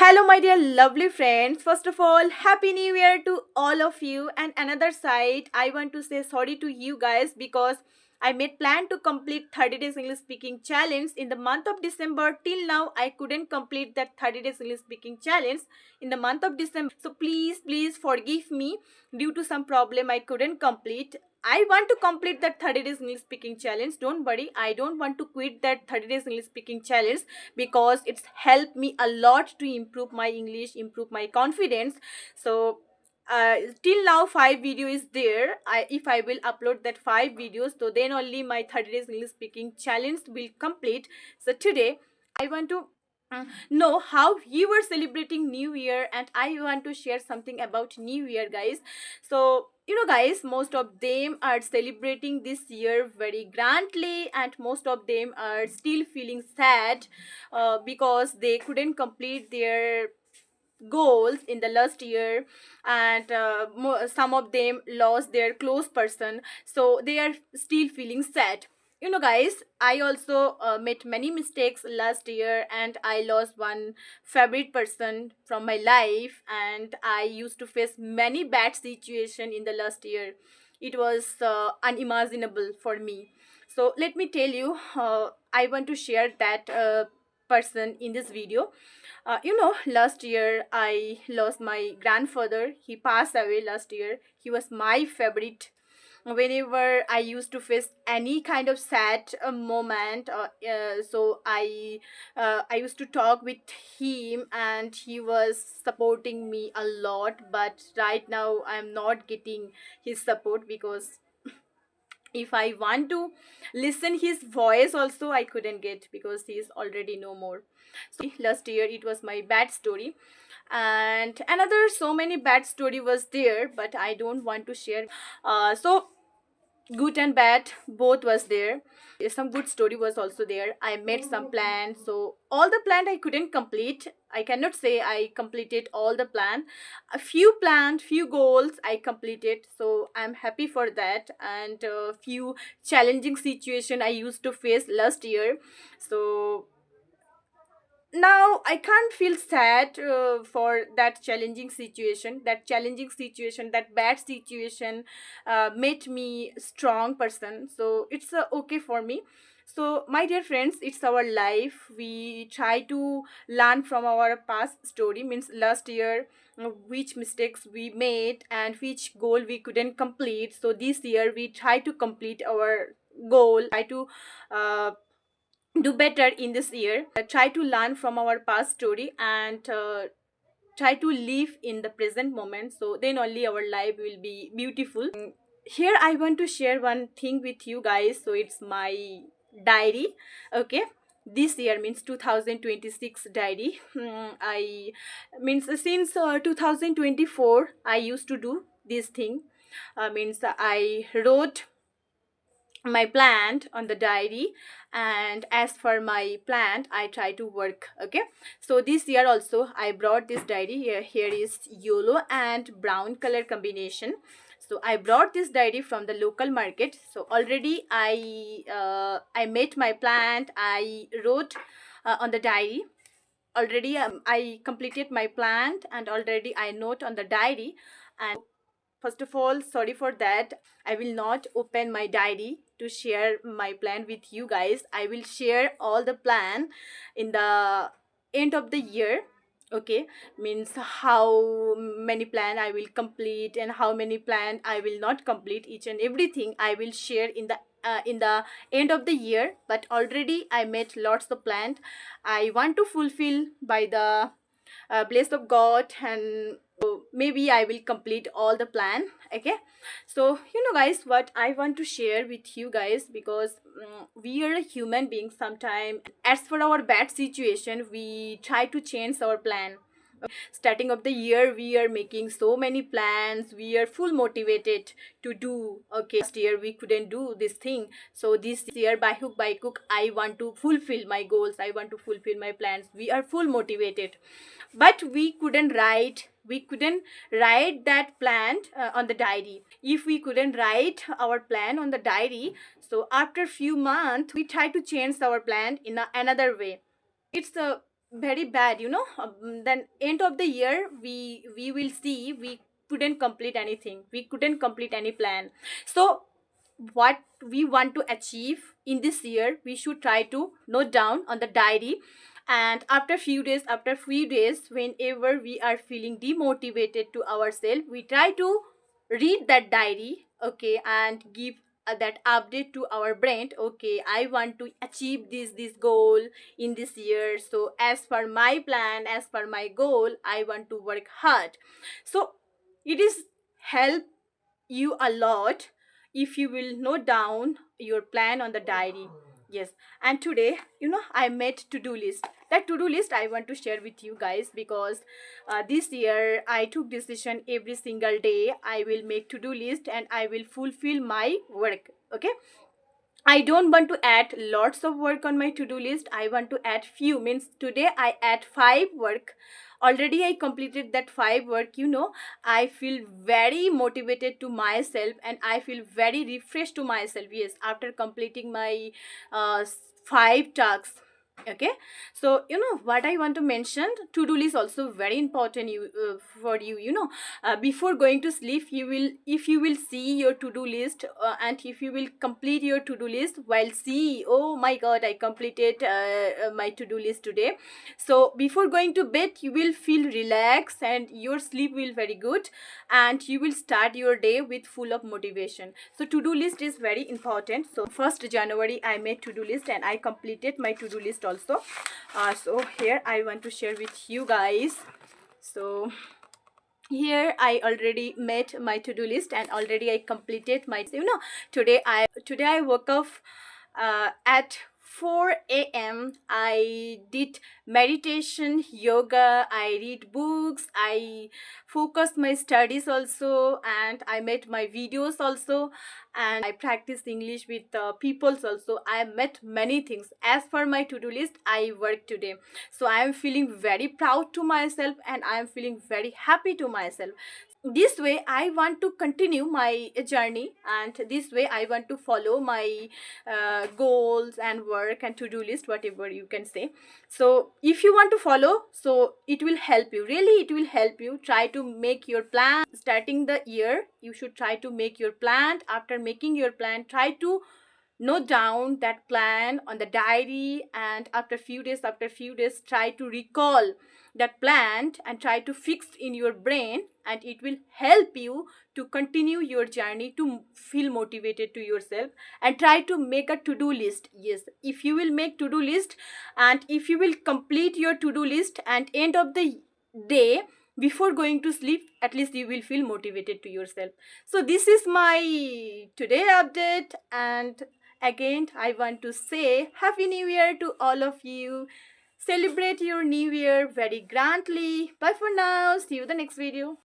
Hello, my dear lovely friends. First of all, Happy New Year to all of you. And another side, I want to say sorry to you guys because I made plan to complete 30 days English speaking challenge in the month of December. Till now, I couldn't complete that 30 days English speaking challenge in the month of December. So please forgive me due to some problem I couldn't complete. I want to complete that 30 days English speaking challenge. Don't worry, I don't want to quit that 30 days English speaking challenge because it's helped me a lot to improve my English, improve my confidence. So till now 5 video is there. If I will upload that 5 videos, so then only my 30 days English speaking challenge will complete. So today I want to know how you were celebrating New Year, and I want to share something about New Year, guys. So guys, most of them are celebrating this year very grandly, and most of them are still feeling sad because they couldn't complete their goals in the last year, and some of them lost their close person, so they are still feeling sad. Guys, I also made many mistakes last year, and I lost one favorite person from my life, and I used to face many bad situation in the last year. It was unimaginable for me. So let me tell you, I want to share that person in this video. Last year I lost my grandfather. He passed away last year. He was my favorite. Whenever I used to face any kind of sad moment, so I used to talk with him, and he was supporting me a lot. But right now I'm not getting his support because if I want to listen his voice also, I couldn't get because he is already no more. So last year it was my bad story, and another so many bad story was there, but I don't want to share. So good and bad both was there. Some good story was also there. I made some plans, so all the plan I couldn't complete. I cannot say I completed all the plan. A few plans, few goals I completed, so I'm happy for that. And a few challenging situation I used to face last year, so now I can't feel sad for that challenging situation. That challenging situation, that bad situation made me strong person, so it's okay for me. So my dear friends, it's our life. We try to learn from our past story, means last year which mistakes we made and which goal we couldn't complete. So this year we try to complete our goal, try to uh, do better in this year. Try to learn from our past story, and try to live in the present moment, so then only our life will be beautiful. Here I want to share one thing with you guys. So it's my diary. Okay, this year means 2026 diary. I means since 2024 I used to do this thing. Means I wrote my plan on the diary, and as for my plan I try to work. Okay, so this year also I brought this diary. Here is yellow and brown color combination. So I brought this diary from the local market. So already I made my plan. I wrote on the diary already. I completed my plan, and already I note on the diary. And first of all, sorry for that. I will not open my diary to share my plan with you guys. I will share all the plan in the end of the year. Okay, means how many plan I will complete and how many plan I will not complete. Each and everything I will share in the end of the year. But already I made lots of plan. I want to fulfill by the bless of God, and maybe I will complete all the plan. Okay, so guys, what I want to share with you guys, because we are a human being. Sometime as for our bad situation, we try to change our plan. Starting of the year we are making so many plans, we are full motivated to do. Okay, last year we couldn't do this thing, so this year by hook by crook I want to fulfill my goals, I want to fulfill my plans. We are full motivated, but we couldn't write that plan on the diary. If we couldn't write our plan on the diary, so after few months we try to change our plan in another way. It's a very bad, you know. Then end of the year, we will see we couldn't complete anything, we couldn't complete any plan. So what we want to achieve in this year, we should try to note down on the diary. And after few days, whenever we are feeling demotivated to ourselves, we try to read that diary, okay, and give that update to our brain. Okay, I want to achieve this goal in this year, so as per my plan, as per my goal, I want to work hard. So it is help you a lot if you will note down your plan on the diary. Yes. And today, I made to-do list. That to-do list I want to share with you guys, because this year I took decision every single day I will make to-do list and I will fulfill my work. Okay, I don't want to add lots of work on my to-do list. I want to add few. Means today I add 5 work. Already I completed that 5 work. I feel very motivated to myself and I feel very refreshed to myself. Yes, after completing my 5 tasks. Okay, so what I want to mention. To-do list also very important for you. Before going to sleep, if you will see your to-do list, and if you will complete your to-do list while see, oh my god, I completed my to-do list today. So before going to bed, you will feel relaxed and your sleep will very good, and you will start your day with full of motivation. So to-do list is very important. So 1st January I made to-do list and I completed my to-do list also. So here I want to share with you guys. So here I already made my to-do list and already I completed my, today I woke up at 4 a.m. I did meditation, yoga, I read books, I focus my studies also, and I made my videos also, and I practice English with peoples also. I met many things as per my to-do list. I work today, so I am feeling very proud to myself and I am feeling very happy to myself. This way I want to continue my journey, and this way I want to follow my goals and work and to-do list, whatever you can say. So if you want to follow, so it will help you, really it will help you. Try to make your plan starting the year. You should try to make your plan. After making your plan, try to note down that plan on the diary, and after few days try to recall that plan and try to fix in your brain, and it will help you to continue your journey, to feel motivated to yourself. And try to make a to-do list. Yes, if you will make to-do list and if you will complete your to-do list and end of the day, before going to sleep, at least you will feel motivated to yourself. So this is my today update, and again, I want to say Happy New Year to all of you. Celebrate your New Year very grandly. Bye for now. See you in the next video.